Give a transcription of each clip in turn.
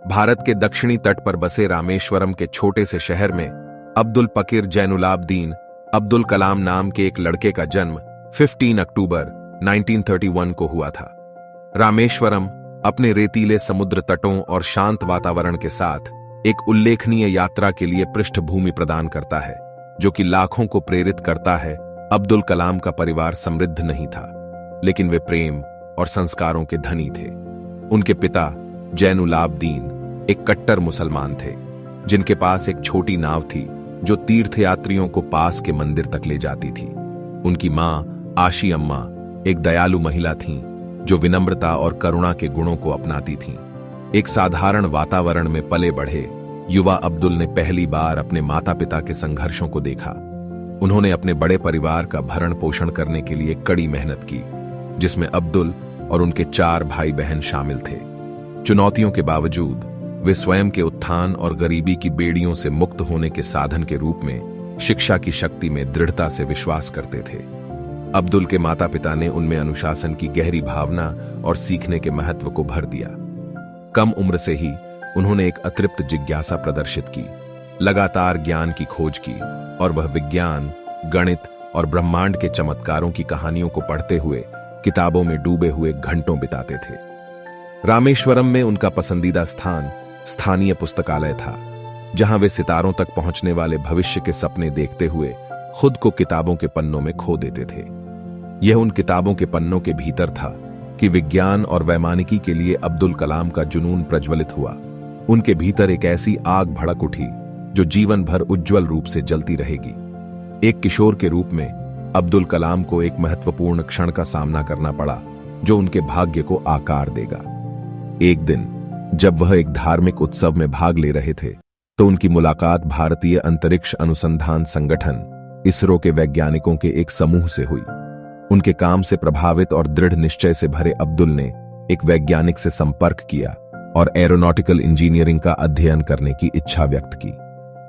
भारत के दक्षिणी तट पर बसे रामेश्वरम के छोटे से शहर में अब्दुल पकीर जैनुलाब्दीन अब्दुल कलाम नाम के एक लड़के का जन्म 15 अक्टूबर 1931 को हुआ था। रामेश्वरम अपने रेतीले समुद्र तटों और शांत वातावरण के साथ एक उल्लेखनीय यात्रा के लिए पृष्ठभूमि प्रदान करता है, जो कि लाखों को प्रेरित करता है। अब्दुल कलाम का परिवार समृद्ध नहीं था, लेकिन वे प्रेम और संस्कारों के धनी थे। उनके पिता जैनुलाब्दीन एक कट्टर मुसलमान थे, जिनके पास एक छोटी नाव थी जो तीर्थयात्रियों को पास के मंदिर तक ले जाती थी। उनकी मां आशी अम्मा एक दयालु महिला थीं, जो विनम्रता और करुणा के गुणों को अपनाती थीं। एक साधारण वातावरण में पले बढ़े युवा अब्दुल ने पहली बार अपने माता पिता के संघर्षों को देखा। उन्होंने अपने बड़े परिवार का भरण पोषण करने के लिए कड़ी मेहनत की, जिसमें अब्दुल और उनके 4 भाई बहन शामिल थे। चुनौतियों के बावजूद वे स्वयं के उत्थान और गरीबी की बेड़ियों से मुक्त होने के साधन के रूप में शिक्षा की शक्ति में दृढ़ता से विश्वास करते थे। अब्दुल के माता पिता ने उनमें अनुशासन की गहरी भावना और सीखने के महत्व को भर दिया। कम उम्र से ही उन्होंने एक अतृप्त जिज्ञासा प्रदर्शित की, लगातार ज्ञान की खोज की, और वह विज्ञान, गणित और ब्रह्मांड के चमत्कारों की कहानियों को पढ़ते हुए किताबों में डूबे हुए घंटों बिताते थे। रामेश्वरम में उनका पसंदीदा स्थान स्थानीय पुस्तकालय था, जहां वे सितारों तक पहुंचने वाले भविष्य के सपने देखते हुए खुद को किताबों के पन्नों में खो देते थे। यह उन किताबों के पन्नों के भीतर था कि विज्ञान और वैमानिकी के लिए अब्दुल कलाम का जुनून प्रज्वलित हुआ। उनके भीतर एक ऐसी आग भड़क उठी जो जीवन भर उज्जवल रूप से जलती रहेगी। एक किशोर के रूप में अब्दुल कलाम को एक महत्वपूर्ण क्षण का सामना करना पड़ा, जो उनके भाग्य को आकार देगा। एक दिन जब वह एक धार्मिक उत्सव में भाग ले रहे थे, तो उनकी मुलाकात भारतीय अंतरिक्ष अनुसंधान संगठन इसरो के वैज्ञानिकों के एक समूह से हुई। उनके काम से प्रभावित और दृढ़ निश्चय से भरे अब्दुल ने एक वैज्ञानिक से संपर्क किया और एरोनॉटिकल इंजीनियरिंग का अध्ययन करने की इच्छा व्यक्त की।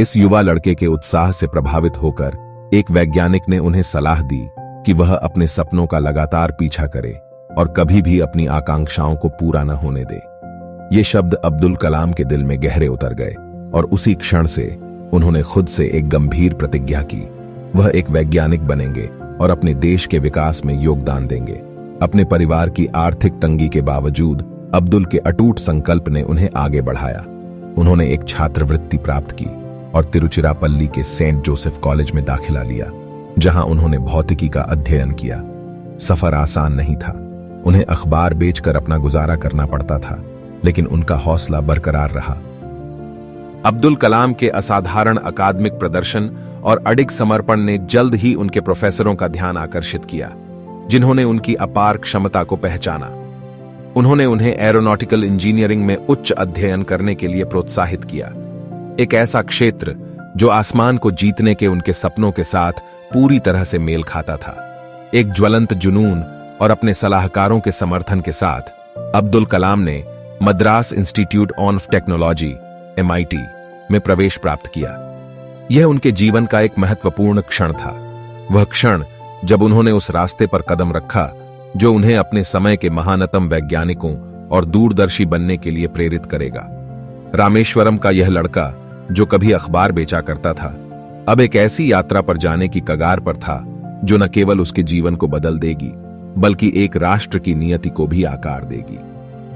इस युवा लड़के के उत्साह से प्रभावित होकर एक वैज्ञानिक ने उन्हें सलाह दी कि वह अपने सपनों का लगातार पीछा करे और कभी भी अपनी आकांक्षाओं को पूरा न होने दे। ये शब्द अब्दुल कलाम के दिल में गहरे उतर गए और उसी क्षण से उन्होंने खुद से एक गंभीर प्रतिज्ञा की। वह एक वैज्ञानिक बनेंगे और अपने देश के विकास में योगदान देंगे। अपने परिवार की आर्थिक तंगी के बावजूद अब्दुल के अटूट संकल्प ने उन्हें आगे बढ़ाया। उन्होंने एक छात्रवृत्ति प्राप्त की और तिरुचिरापल्ली के सेंट जोसेफ कॉलेज में दाखिला लिया, जहां उन्होंने भौतिकी का अध्ययन किया। सफर आसान नहीं था। उन्हें अखबार बेचकर अपना गुजारा करना पड़ता था, लेकिन उनका हौसला बरकरार रहा। अब्दुल कलाम के असाधारण अकादमिक प्रदर्शन और अडिग समर्पण ने जल्द ही उनके प्रोफेसरों का ध्यान आकर्षित किया, जिन्होंने उनकी अपार क्षमता को पहचाना। उन्होंने उन्हें एरोनॉटिकल इंजीनियरिंग में उच्च अध्ययन करने के लिए प्रोत्साहित किया, एक ऐसा क्षेत्र जो आसमान को जीतने के उनके सपनों के साथ पूरी तरह से मेल खाता था। एक ज्वलंत जुनून और अपने सलाहकारों के समर्थन के साथ अब्दुल कलाम ने Madras institute of technology MIT में प्रवेश प्राप्त किया। यह उनके जीवन का एक महत्वपूर्ण क्षण था, वह क्षण जब उन्होंने उस रास्ते पर कदम रखा जो उन्हें अपने समय के महानतम वैज्ञानिकों और दूरदर्शी बनने के लिए प्रेरित करेगा। रामेश्वरम का यह लड़का, जो कभी अखबार बेचा करता था, अब एक ऐसी यात्रा पर जाने की कगार पर था जो न केवल उसके जीवन को बदल देगी, बल्कि एक राष्ट्र की नियति को भी आकार देगी।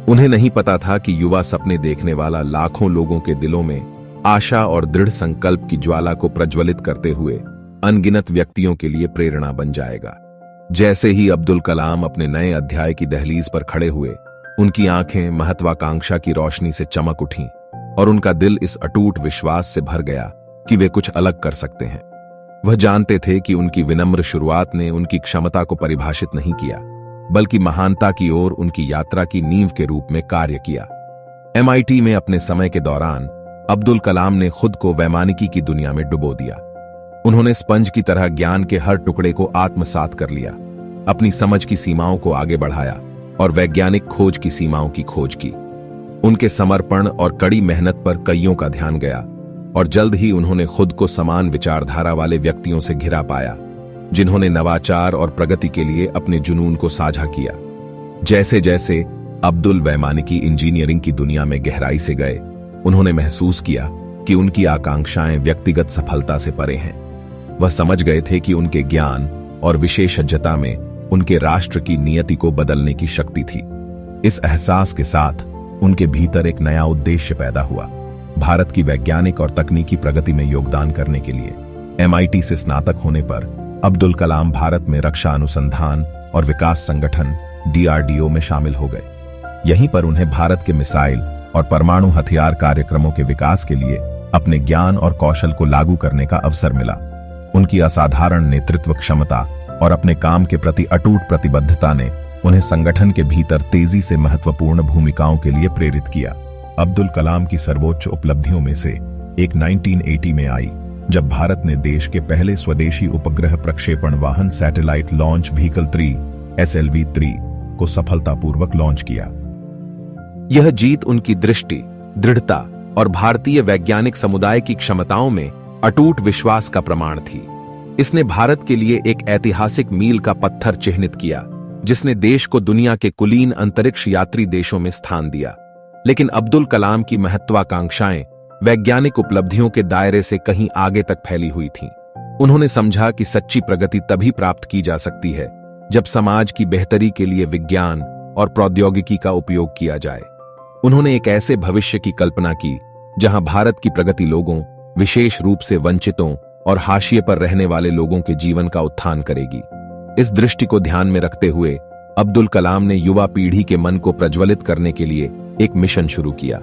उन्हें नहीं पता था कि युवा सपने देखने वाला लाखों लोगों के दिलों में आशा और दृढ़ संकल्प की ज्वाला को प्रज्वलित करते हुए अनगिनत व्यक्तियों के लिए प्रेरणा बन जाएगा। जैसे ही अब्दुल कलाम अपने नए अध्याय की दहलीज पर खड़े हुए, उनकी आंखें महत्वाकांक्षा की रोशनी से चमक उठीं और उनका दिल इस अटूट विश्वास से भर गया कि वे कुछ अलग कर सकते हैं। वह जानते थे कि उनकी विनम्र शुरुआत ने उनकी क्षमता को परिभाषित नहीं किया, बल्कि महानता की ओर उनकी यात्रा की नींव के रूप में कार्य किया। MIT में अपने समय के दौरान अब्दुल कलाम ने खुद को वैमानिकी की दुनिया में डुबो दिया। उन्होंने स्पंज की तरह ज्ञान के हर टुकड़े को आत्मसात कर लिया, अपनी समझ की सीमाओं को आगे बढ़ाया और वैज्ञानिक खोज की सीमाओं की खोज की। उनके समर्पण और कड़ी मेहनत पर कईयों का ध्यान गया और जल्द ही उन्होंने खुद को समान विचारधारा वाले व्यक्तियों से घिरा पाया, जिन्होंने नवाचार और प्रगति के लिए अपने जुनून को साझा किया। जैसे जैसे अब्दुल वैमानिकी इंजीनियरिंग की दुनिया में गहराई से गए, उन्होंने महसूस किया कि उनकी आकांक्षाएं व्यक्तिगत सफलता से परे हैं। वह समझ गए थे कि उनके ज्ञान और विशेषज्ञता में उनके राष्ट्र की नियति को बदलने की शक्ति थी। इस एहसास के साथ उनके भीतर एक नया उद्देश्य पैदा हुआ, भारत की वैज्ञानिक और तकनीकी प्रगति में योगदान करने के लिए। MIT से स्नातक होने पर अब्दुल कलाम भारत में रक्षा अनुसंधान और विकास संगठन DRDO में शामिल हो गए। यहीं पर उन्हें भारत के मिसाइल और परमाणु हथियार कार्यक्रमों के विकास के लिए अपने ज्ञान और कौशल को लागू करने का अवसर मिला। उनकी असाधारण नेतृत्व क्षमता और अपने काम के प्रति अटूट प्रतिबद्धता ने उन्हें संगठन के भीतर तेजी से महत्वपूर्ण भूमिकाओं के लिए प्रेरित किया। अब्दुल कलाम की सर्वोच्च उपलब्धियों में से एक 1980 में आई, जब भारत ने देश के पहले स्वदेशी उपग्रह प्रक्षेपण वाहन सैटेलाइट लॉन्च व्हीकल 3 SLV-3 को सफलतापूर्वक लॉन्च किया। यह जीत उनकी दृष्टि, दृढ़ता और भारतीय वैज्ञानिक समुदाय की क्षमताओं में अटूट विश्वास का प्रमाण थी। इसने भारत के लिए एक ऐतिहासिक मील का पत्थर चिह्नित किया, जिसने देश को दुनिया के कुलीन अंतरिक्ष यात्री देशों में स्थान दिया। लेकिन अब्दुल कलाम की महत्वाकांक्षाएं वैज्ञानिक उपलब्धियों के दायरे से कहीं आगे तक फैली हुई थीं। उन्होंने समझा कि सच्ची प्रगति तभी प्राप्त की जा सकती है जब समाज की बेहतरी के लिए विज्ञान और प्रौद्योगिकी का उपयोग किया जाए। उन्होंने एक ऐसे भविष्य की कल्पना की जहां भारत की प्रगति लोगों, विशेष रूप से वंचितों और हाशिए पर रहने वाले लोगों के जीवन का उत्थान करेगी। इस दृष्टि को ध्यान में रखते हुए अब्दुल कलाम ने युवा पीढ़ी के मन को प्रज्वलित करने के लिए एक मिशन शुरू किया।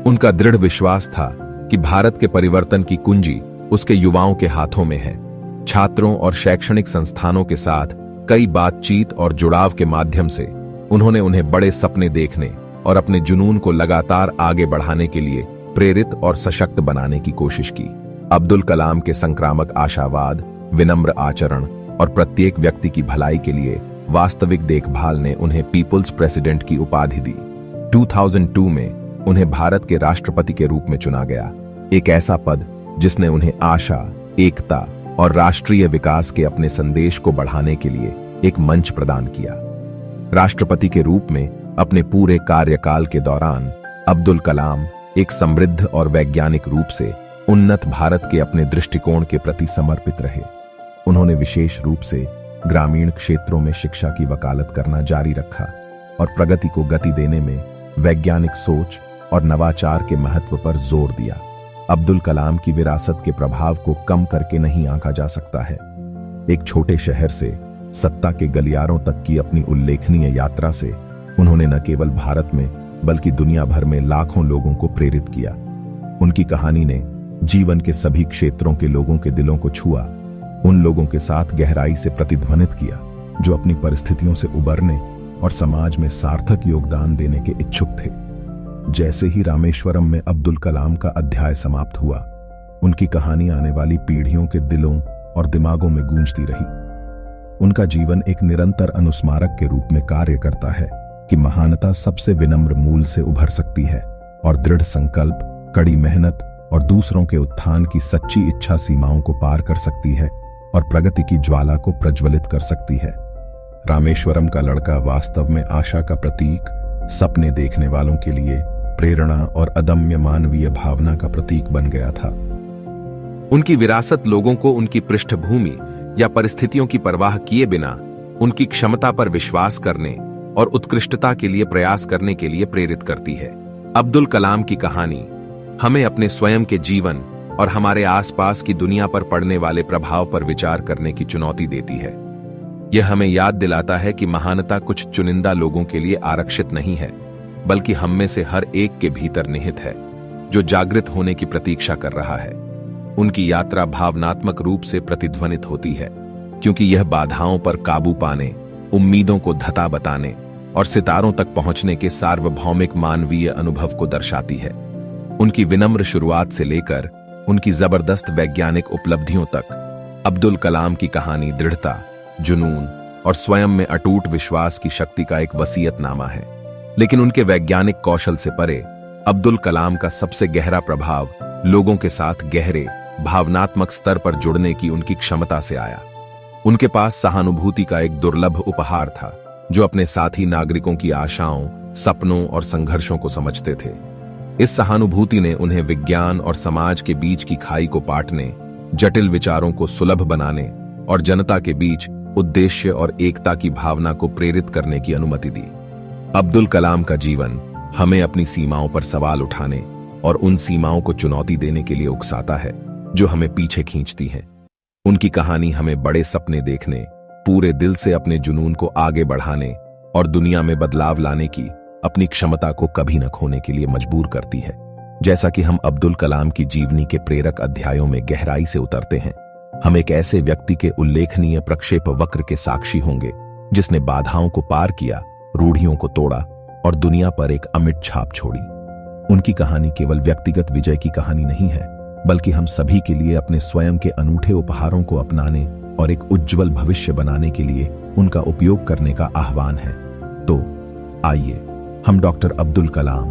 उनका दृढ़ विश्वास था कि भारत के परिवर्तन की कुंजी उसके युवाओं के हाथों में है। छात्रों और शैक्षणिक संस्थानों के साथ कई बातचीत और जुड़ाव के माध्यम से उन्होंने उन्हें बड़े सपने देखने और अपने जुनून को लगातार आगे बढ़ाने के लिए प्रेरित और सशक्त बनाने की कोशिश की। अब्दुल कलाम के संक्रामक आशावाद, विनम्र आचरण और प्रत्येक व्यक्ति की भलाई के लिए वास्तविक देखभाल ने उन्हें पीपुल्स प्रेसिडेंट की उपाधि दी। 2002 में उन्हें भारत के राष्ट्रपति के रूप में चुना गया, एक ऐसा पद जिसने उन्हें आशा, एकता और राष्ट्रीय विकास के अपने संदेश को बढ़ाने के लिए एक मंच प्रदान किया। राष्ट्रपति के रूप में अपने पूरे कार्यकाल के दौरान अब्दुल कलाम एक समृद्ध और वैज्ञानिक रूप से उन्नत भारत के अपने दृष्टिकोण के प्रति समर्पित रहे। उन्होंने विशेष रूप से ग्रामीण क्षेत्रों में शिक्षा की वकालत करना जारी रखा और प्रगति को गति देने में वैज्ञानिक सोच और नवाचार के महत्व पर जोर दिया। अब्दुल कलाम की विरासत के प्रभाव को कम करके नहीं आंका जा सकता है। एक छोटे शहर से सत्ता के गलियारों तक की अपनी उल्लेखनीय यात्रा से उन्होंने न केवल भारत में बल्कि दुनिया भर में लाखों लोगों को प्रेरित किया। उनकी कहानी ने जीवन के सभी क्षेत्रों के लोगों के दिलों को छुआ, उन लोगों के साथ गहराई से प्रतिध्वनित किया जो अपनी परिस्थितियों से उबरने और समाज में सार्थक योगदान देने के इच्छुक थे। जैसे ही रामेश्वरम में अब्दुल कलाम का अध्याय समाप्त हुआ, उनकी कहानी आने वाली पीढ़ियों के दिलों और दिमागों में गूंजती रही। उनका जीवन एक निरंतर अनुस्मारक के रूप में कार्य करता है कि महानता सबसे विनम्र मूल से उभर सकती है और दृढ़ संकल्प, कड़ी मेहनत और दूसरों के उत्थान की सच्ची इच्छा सीमाओं को पार कर सकती है और प्रगति की ज्वाला को प्रज्वलित कर सकती है। रामेश्वरम का लड़का वास्तव में आशा का प्रतीक, सपने देखने वालों के लिए प्रेरणा और अदम्य मानवीय भावना का प्रतीक बन गया था। उनकी विरासत लोगों को उनकी पृष्ठभूमि या परिस्थितियों की परवाह किए बिना उनकी क्षमता पर विश्वास करने और उत्कृष्टता के लिए प्रयास करने के लिए प्रेरित करती है। अब्दुल कलाम की कहानी हमें अपने स्वयं के जीवन और हमारे आसपास की दुनिया पर पड़ने वाले प्रभाव पर विचार करने की चुनौती देती है। यह हमें याद दिलाता है कि महानता कुछ चुनिंदा लोगों के लिए आरक्षित नहीं है, बल्कि हम में से हर एक के भीतर निहित है, जो जागृत होने की प्रतीक्षा कर रहा है। उनकी यात्रा भावनात्मक रूप से प्रतिध्वनित होती है, क्योंकि यह बाधाओं पर काबू पाने, उम्मीदों को धता बताने और सितारों तक पहुंचने के सार्वभौमिक मानवीय अनुभव को दर्शाती है। उनकी विनम्र शुरुआत से लेकर उनकी जबरदस्त वैज्ञानिक उपलब्धियों तक, अब्दुल कलाम की कहानी दृढ़ता, जुनून और स्वयं में अटूट विश्वास की शक्ति का एक वसीयतनामा है। लेकिन उनके वैज्ञानिक कौशल से परे अब्दुल कलाम का सबसे गहरा प्रभाव लोगों के साथ गहरे भावनात्मक स्तर पर जुड़ने की उनकी क्षमता से आया। उनके पास सहानुभूति का एक दुर्लभ उपहार था, जो अपने साथी नागरिकों की आशाओं, सपनों और संघर्षों को समझते थे। इस सहानुभूति ने उन्हें विज्ञान और समाज के बीच की खाई को पाटने, जटिल विचारों को सुलभ बनाने और जनता के बीच उद्देश्य और एकता की भावना को प्रेरित करने की अनुमति दी। अब्दुल कलाम का जीवन हमें अपनी सीमाओं पर सवाल उठाने और उन सीमाओं को चुनौती देने के लिए उकसाता है जो हमें पीछे खींचती हैं। उनकी कहानी हमें बड़े सपने देखने, पूरे दिल से अपने जुनून को आगे बढ़ाने और दुनिया में बदलाव लाने की अपनी क्षमता को कभी न खोने के लिए मजबूर करती है। जैसा कि हम अब्दुल कलाम की जीवनी के प्रेरक अध्यायों में गहराई से उतरते हैं, हम एक ऐसे व्यक्ति के उल्लेखनीय प्रक्षेप वक्र के साक्षी होंगे जिसने बाधाओं को पार किया, रूढ़ियों को तोड़ा और दुनिया पर एक अमिट छाप छोड़ी। उनकी कहानी केवल व्यक्तिगत विजय की कहानी नहीं है, बल्कि हम सभी के लिए अपने स्वयं के अनूठे उपहारों को अपनाने और एक उज्जवल भविष्य बनाने के लिए उनका उपयोग करने का आह्वान है। तो आइए हम डॉक्टर अब्दुल कलाम,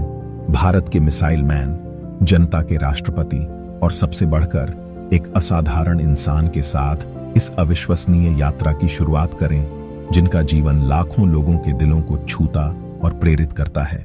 भारत के मिसाइल मैन, जनता के राष्ट्रपति और सबसे बढ़कर एक असाधारण इंसान के साथ इस अविश्वसनीय यात्रा की शुरुआत करें जिनका जीवन लाखों लोगों के दिलों को छूता और प्रेरित करता है।